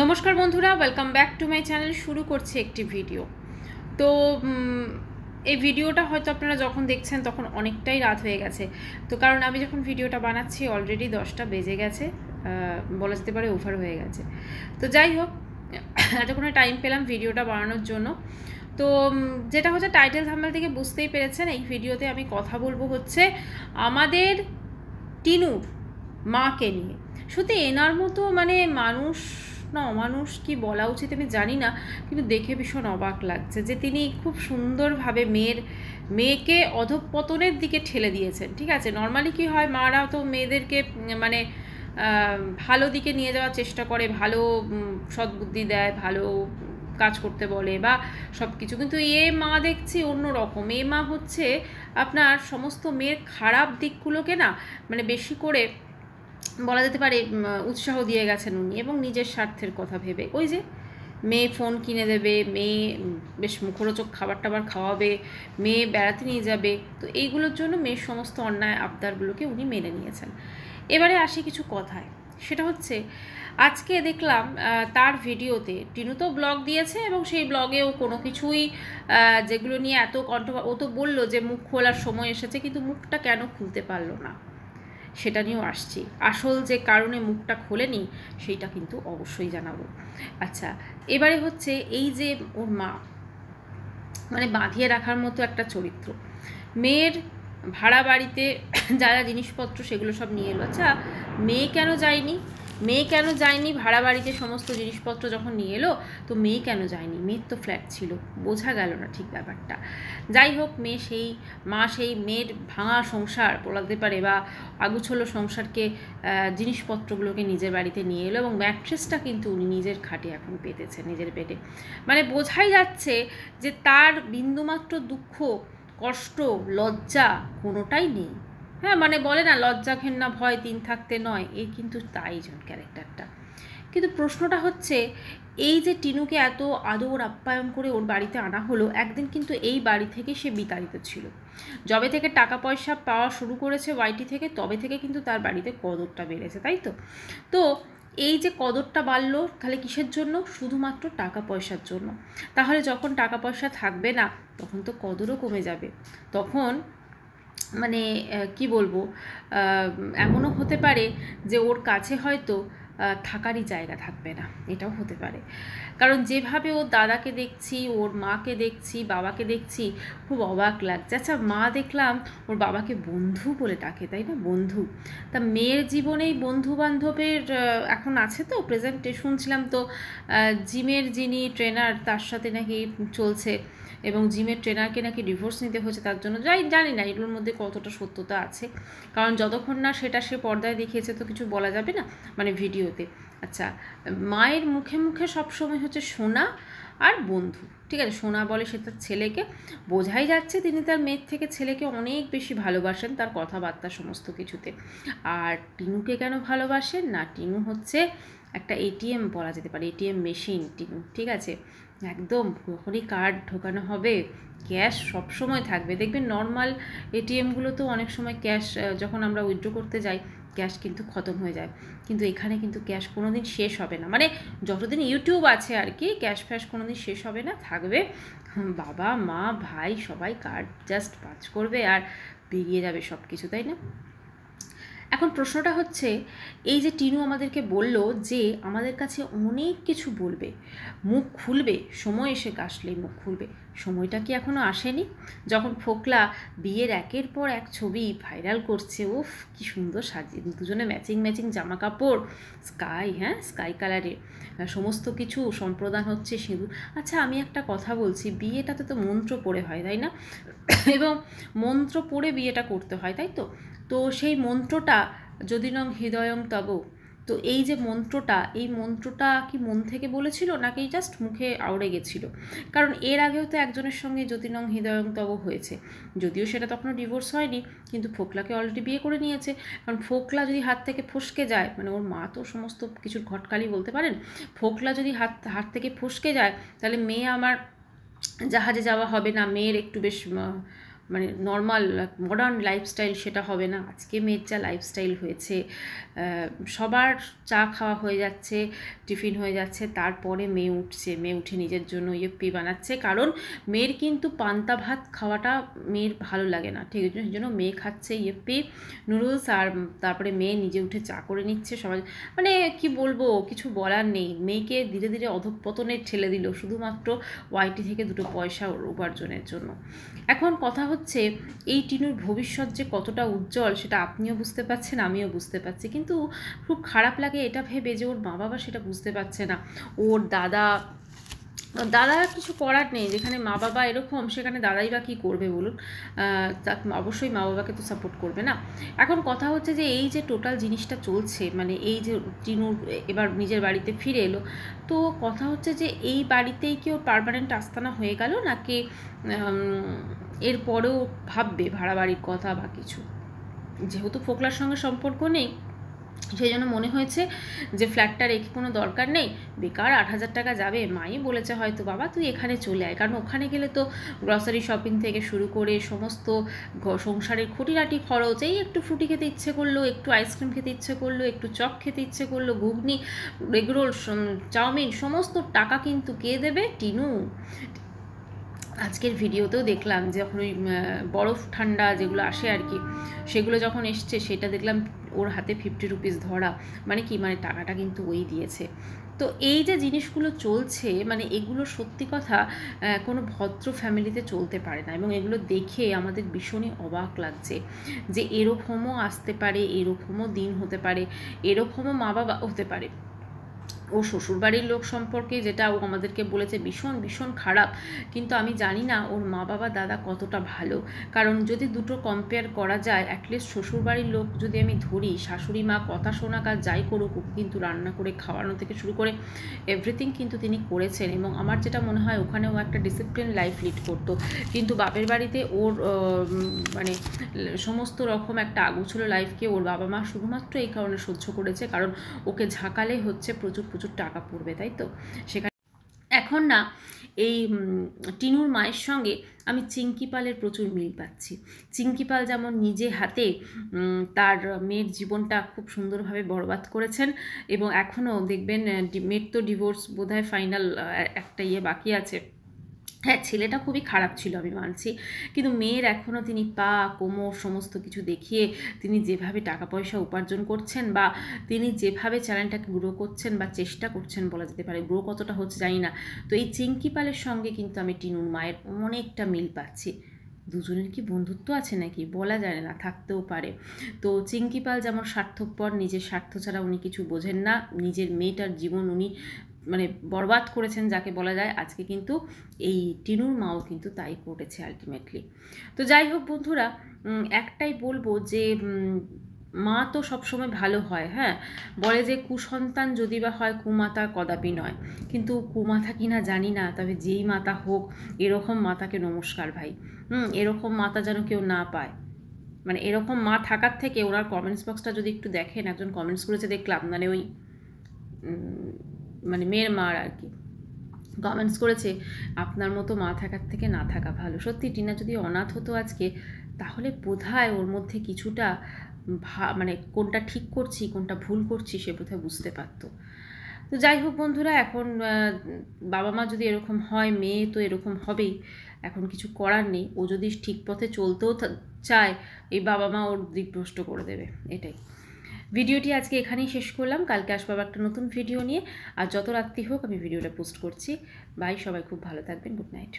নমস্কার বন্ধুরা, welcome back to my channel. শুরু করছি একটি ভিডিও। তো এই ভিডিওটা হয়তো আপনারা যখন দেখছেন তখন অনেকটাই রাত হয়ে গেছে। তো কারণ আমি যখন ভিডিওটা বানাচ্ছি অলরেডি 10টা বেজে গেছে, বলা যেতে পারে ওভার হয়ে গেছে। তো যাই হোক, এতক্ষণে টাইম পেলাম ভিডিওটা বানানোর জন্য। তো যেটা হচ্ছে, টাইটেল থাম্বনেল থেকে বুঝতেই পেরেছেন, এই ভিডিওতে আমি কথা বলবো হচ্ছে আমাদের টিনুর মাকে নিয়ে। সত্যি এনার মতো মানুষ না অমানুষ কি বলা উচিত আমি জানি না, কিন্তু দেখে ভীষণ অবাক লাগছে যে তিনি খুব সুন্দরভাবে মেয়েকে অধঃপতনের দিকে ঠেলে দিয়েছেন। ঠিক আছে, নর্মালি কি হয়, মারা তো মেয়েদেরকে ভালো দিকে নিয়ে যাওয়ার চেষ্টা করে, ভালো সদ্বুদ্ধি দেয়, ভালো কাজ করতে বলে বা সব কিছু, কিন্তু এ মা দেখছি অন্য রকম। এ মা হচ্ছে আপনার সমস্ত মেয়ের খারাপ দিকগুলোকে না বেশি করে বলা যেতে পারে উৎসাহ দিয়ে গেছেন উনি, এবং নিজের স্বার্থের কথা ভেবে। ওই যে মেয়ে ফোন কিনে দেবে, মেয়ে বেশ মুখরোচক খাবার টাবার খাওয়াবে, মেয়ে বেড়াতে নিয়ে যাবে, তো এইগুলোর জন্য মেয়ের সমস্ত অন্যায় আবদারগুলোকে উনি মেনে নিয়েছেন। এবারে আসি কিছু কথায়, সেটা হচ্ছে আজকে দেখলাম তার ভিডিওতে টিনু তো ব্লগ দিয়েছে, এবং সেই ব্লগেও কোনো কিছুই যেগুলো নিয়ে এত ও তো বললো যে মুখ খোলার সময় এসেছে, কিন্তু মুখটা কেন খুলতে পারলো না সেটা নিয়েও আসছি। আসল যে কারণে মুখটা খোলেনি সেইটা কিন্তু অবশ্যই জানাবো। আচ্ছা, এবারে হচ্ছে এই যে ওর মা বাঁধিয়ে রাখার মতো একটা চরিত্র, মেয়ের ভাড়া বাড়িতে যা যা জিনিসপত্র সেগুলো সব নিয়ে এলো। আচ্ছা, মেয়ে কেন যায়নি ভাড়া বাড়িতে? সমস্ত জিনিসপত্র যখন নিয়ে এলো, তো মেয়ে কেন যায়নি? মেয়ের তো ফ্ল্যাট ছিল, বোঝা গেল না ঠিক ব্যাপারটা। যাই হোক, সেই মেয়ের ভাঙা সংসার বলাতে পারে বা আগুছলো সংসারকে, জিনিসপত্রগুলোকে নিজের বাড়িতে নিয়ে এলো, এবং ম্যাট্রেসটা কিন্তু উনি নিজের খাটে এখন পেতেছে, নিজের পেটে। বোঝাই যাচ্ছে যে তার বিন্দুমাত্র দুঃখ, কষ্ট, লজ্জা কোনোটাই নেই। হ্যাঁ, বলে না, লজ্জা ঘেন্না ভয় তিন থাকতে নয়, এই কিন্তু তাই ক্যারেক্টারটা। কিন্তু প্রশ্নটা হচ্ছে, এই যে টিনুকে এত আদর আপ্যায়ন করে ওর বাড়িতে আনা হলো, একদিন কিন্তু এই বাড়ি থেকে সে বিতাড়িত ছিল। যবে থেকে টাকা পয়সা পাওয়া শুরু করেছে ওয়াইটি থেকে, তবে থেকে কিন্তু তার বাড়িতে কদরটা বেড়েছে, তাই তো? তো এই যে কদরটা বাড়লো, তাহলে কিসের জন্য? শুধুমাত্র টাকা পয়সার জন্য। তাহলে যখন টাকা পয়সা থাকবে না, তখন তো কদরও কমে যাবে। তখন কি বলবো, এমনও হতে পারে যে ওর কাছে হয়তো থাকারই জায়গা থাকবে না, এটাও হতে পারে। কারণ যেভাবে ওর দাদাকে দেখছি, ওর মাকে দেখছি, বাবাকে দেখছি, খুব অবাক লাগছে। আচ্ছা, মা দেখলাম ওর বাবাকে বন্ধু বলে ডাকে, তাই না? বন্ধু। তা মেয়ের জীবনেই বন্ধু বান্ধবের এখন আছে তো প্রেজেন্টে? শুনছিলাম তো জিমের যিনি ট্রেনার তার সাথে নাকি চলছে, এবং জিমের ট্রেনারকে নাকি ডিভোর্স নিতে হয়েছে তার জন্য। জানি না এগুলোর মধ্যে কতটা সত্যতা আছে, কারণ যতক্ষণ না সেটা সে পর্দায় দেখিয়েছে তো কিছু বলা যাবে না, ভিডিওতে। আচ্ছা, মায়ের মুখে মুখে সবসময় হচ্ছে সোনা আর বন্ধু। ঠিক আছে, সোনা বলে সে তার ছেলেকে, বোঝাই যাচ্ছে তিনি তার মেয়ের থেকে ছেলেকে অনেক বেশি ভালোবাসেন, তার কথাবার্তা সমস্ত কিছুতে। আর টিনুকে কেন ভালোবাসেন না? টিনু হচ্ছে একটা এটিএম বলা যেতে পারে, এটিএম মেশিন টিনু। ঠিক আছে, একদম যখনই কার্ড ঢোকানো হবে, ক্যাশ সবসময় থাকবে। দেখবেন নর্মাল এটিএমগুলো তো অনেক সময় ক্যাশ, যখন আমরা উইথড্র করতে যাই, ক্যাশ কিন্তু খতম হয়ে যায়, কিন্তু এখানে কিন্তু ক্যাশ কোনো দিন শেষ হবে না। যতদিন ইউটিউব আছে আর কি, ক্যাশ ফ্যাশ কোনো দিন শেষ হবে না, থাকবে। বাবা মা ভাই সবাই কার্ড জাস্ট পাঁচ করবে আর বেরিয়ে যাবে সব কিছু, তাই না? এখন প্রশ্নটা হচ্ছে, এই যে টিনু আমাদেরকে বলল যে আমাদের কাছে অনেক কিছু বলবে, মুখ খুলবে, সময় এসে আসলেই মুখ খুলবে, সময়টা কি এখনও আসেনি? যখন ফোকলা বিয়ের একের পর এক ছবি ভাইরাল করছে, উফ কি সুন্দর সাজিয়ে, দুজনে ম্যাচিং ম্যাচিং জামা কাপড়, স্কাই কালারের সমস্ত কিছু, সম্প্রদান হচ্ছে, সিঁদুর। আচ্ছা, আমি একটা কথা বলছি, বিয়েটাতে তো মন্ত্র পড়ে হয়, তাই না? এবং মন্ত্র পড়ে বিয়েটা করতে হয়, তাই তো? তো সেই মন্ত্রটা যদিনং হৃদয়ং তব, তো এই যে মন্ত্রটা, এই মন্ত্রটা কি মন থেকে বলেছিল নাকি জাস্ট মুখে আউড়ে গেছিল? কারণ এর আগেও তো একজনের সঙ্গে যদিনং হৃদয়ং তব হয়েছে, যদিও সেটা তখনও ডিভোর্স হয়নি, কিন্তু ফোকলাকে অলরেডি বিয়ে করে নিয়েছে। কারণ ফোকলা যদি হাত থেকে ফসকে যায়, ওর মা তো সমস্ত কিছুর ঘটকালি বলতে পারেন, ফোকলা যদি হাত থেকে ফসকে যায়, তাহলে মেয়ে আমার জাহাজে যাওয়া হবে না, মেয়ের একটু বেশ মানে নর্মাল মডার্ন লাইফস্টাইল সেটা হবে না। আজকে মেয়ের যা লাইফস্টাইল হয়েছে, সবার চা খাওয়া হয়ে যাচ্ছে, টিফিন হয়ে যাচ্ছে, তারপরে মেয়ে উঠছে, মেয়ে উঠে নিজের জন্য ইয়েপ্পি বানাচ্ছে। কারণ মেয়ের কিন্তু পান্তা ভাত খাওয়াটা মেয়ের ভালো লাগে না, ঠিক আছে, সেই জন্য মেয়ে খাচ্ছে ইয়েপ্পি নুডলস, আর তারপরে মেয়ে নিজে উঠে চা করে নিচ্ছে। সবাই মানে কি বলবো, কিছু বলার নেই। মেয়েকে ধীরে ধীরে অধঃপতনে ঠেলে দিল শুধুমাত্র ওয়াইটি থেকে দুটো পয়সা উপার্জনের জন্য। এখন কথা হচ্ছে এই টিনুর ভবিষ্যৎ যে কতটা উজ্জ্বল সেটা আপনিও বুঝতে পারছেন, আমিও বুঝতে পারছি, কিন্তু খুব খারাপ লাগে এটা ভেবে যে ওর মা বাবা সেটা বুঝতে পারছে না। ওর দাদা কিছু করার নেই, যেখানে মা বাবা এরকম সেখানে দাদাই বা কী করবে বলুন। অবশ্যই মা বাবাকে তো সাপোর্ট করবে না। এখন কথা হচ্ছে যে এই যে টোটাল জিনিসটা চলছে, মানে এই যে টিনুর এবার নিজের বাড়িতে ফিরে এলো, তো কথা হচ্ছে যে এই বাড়িতেই কি ওর পার্মানেন্ট আস্তানা হয়ে গেল, নাকি এরপরেও ভাববে ভাড়া বাড়ির কথা বা কিছু। যেহেতু ফোকলার সঙ্গে সম্পর্ক নেই, সেই জন্য মনে হয়েছে যে ফ্ল্যাটটা রেখে কোনো দরকার নেই, বেকার 8,000 টাকা যাবে। মাই বলেছে হয়তো, বাবা তুই এখানে চলে আয়, কারণ ওখানে গেলে তো গ্রসারি শপিং থেকে শুরু করে সমস্ত সংসারের খুঁটিনাটি খরচ, এই একটু ফ্রুটি খেতে ইচ্ছে করলো, একটু আইসক্রিম খেতে ইচ্ছে করলো, একটু চপ খেতে ইচ্ছে করলো, ঘুগনি, এগরোল, চাউমিন, সমস্ত টাকা কিন্তু কে দেবে? টিনু। আজকের ভিডিওতেও দেখলাম যে যখন ওই বরফ ঠান্ডা যেগুলো আসে আর কি, সেগুলো যখন এসছে সেটা দেখলাম ওর হাতে 50 রুপিস ধরা, মানে কি, মানে টাকাটা কিন্তু ওই দিয়েছে। তো এই যে জিনিসগুলো চলছে, মানে এগুলো সত্যি কথা কোনো ভদ্র ফ্যামিলিতে চলতে পারে না, এবং এগুলো দেখে আমাদের ভীষণই অবাক লাগছে যে এরকমও আসতে পারে, এরকমও দিন হতে পারে, এরকমও মা বাবা হতে পারে। ও শ্বশুরবাড়ির লোক সম্পর্কে যেটা ও আমাদেরকে বলেছে ভীষণ ভীষণ খারাপ, কিন্তু আমি জানি না ওর মা বাবা দাদা কতটা ভালো। কারণ যদি দুটো কম্পেয়ার করা যায়, অ্যাটলিস্ট শ্বশুরবাড়ির লোক যদি আমি ধরি, শাশুড়ি মা কথা শোনাক আর যাই করুক, কিন্তু রান্না করে খাওয়ানো থেকে শুরু করে এভরিথিং কিন্তু তিনি করেছেন, এবং আমার যেটা মনে হয় ওখানেও একটা ডিসিপ্লিন লাইফ লিড করতো। কিন্তু বাপের বাড়িতে ওর মানে সমস্ত রকম একটা আগুছলো লাইফকে ওর বাবা মা শুধুমাত্র এই কারণে সহ্য করেছে, কারণ ওকে ঝাঁকালে হচ্ছে প্রচুর প্রচুর টাকা পড়বে, তাই তো। সেখানে এখন না এই টিনুর মায়ের সঙ্গে আমি চিঙ্কি পালের প্রচুর মিল পাচ্ছি। চিঙ্কি পাল যেমন নিজে হাতে তার মেয়ের জীবনটা খুব সুন্দরভাবে বরবাদ করেছেন, এবং এখনও দেখবেন মেয়ের তো ডিভোর্স বোধহয় ফাইনাল একটা বাকি আছে। হ্যাঁ, ছেলেটা খুবই খারাপ ছিল আমি মানছি, কিন্তু মেয়ের এখনও তিনি পা কোমর সমস্ত কিছু দেখিয়ে তিনি যেভাবে টাকা পয়সা উপার্জন করছেন, বা তিনি যেভাবে চ্যানেলটাকে গ্রো করছেন বা চেষ্টা করছেন বলা যেতে পারে, গ্রো কতটা হচ্ছে জানি না। তো এই চিঙ্কি পালের সঙ্গে কিন্তু আমি টিনুর মায়ের অনেকটা মিল পাচ্ছি। দুজনের কি বন্ধুত্ব আছে নাকি বলা যায় না, থাকতেও পারে। তো চিঙ্কি পাল যেমন স্বার্থপর, নিজের স্বার্থ ছাড়া উনি কিছু বোঝেন না, নিজের মেয়েটার জীবন উনি মানে বরবাদ করেছেন যাকে বলা যায়। আজকে কিন্তু এই টিনুর মাও কিন্তু তাই করেছে আলটিমেটলি। তো যাই হোক বন্ধুরা, একটাই বলবো যে মা তো সবসময় ভালো হয়, হ্যাঁ, বলে যে কুসন্তান যদি বা হয় কুমাতা কদাপি নয়, কিন্তু কুমাতা কিনা জানি না, তবে যেই মাতা হোক এরকম মাতাকে নমস্কার ভাই। এরকম মাতা যেন কেউ না পায়। মানে এরকম মা থাকার থেকে ওনার কমেন্টস বক্সটা যদি একটু দেখেন, একজন কমেন্টস করেছে দেখলাম, মানে ওই মানে মেয়ের মার আর কি কমেন্টস করেছে, আপনার মতো মা থাকার থেকে না থাকা ভালো। সত্যি টিনা যদি অনাথ হতো আজকে, তাহলে বোধহয় ওর মধ্যে কিছুটা মানে কোনটা ঠিক করছি কোনটা ভুল করছি সে বোধহয় বুঝতে পারতো। তো যাই হোক বন্ধুরা, এখন বাবা মা যদি এরকম হয়, মেয়ে তো এরকম হবেই, এখন কিছু করার নেই। ও যদি ঠিক পথে চলতেও চায়, এই বাবা মা ওর দিকভ্রষ্ট করে দেবে, এটাই। ভিডিওটি আজকে এখানেই শেষ করলাম, কালকে আসবো আবার একটা নতুন ভিডিও নিয়ে। আর যত রাত্রি হোক আমি ভিডিওটা পোস্ট করছি। বাই, সবাই খুব ভালো থাকবেন, গুড নাইট।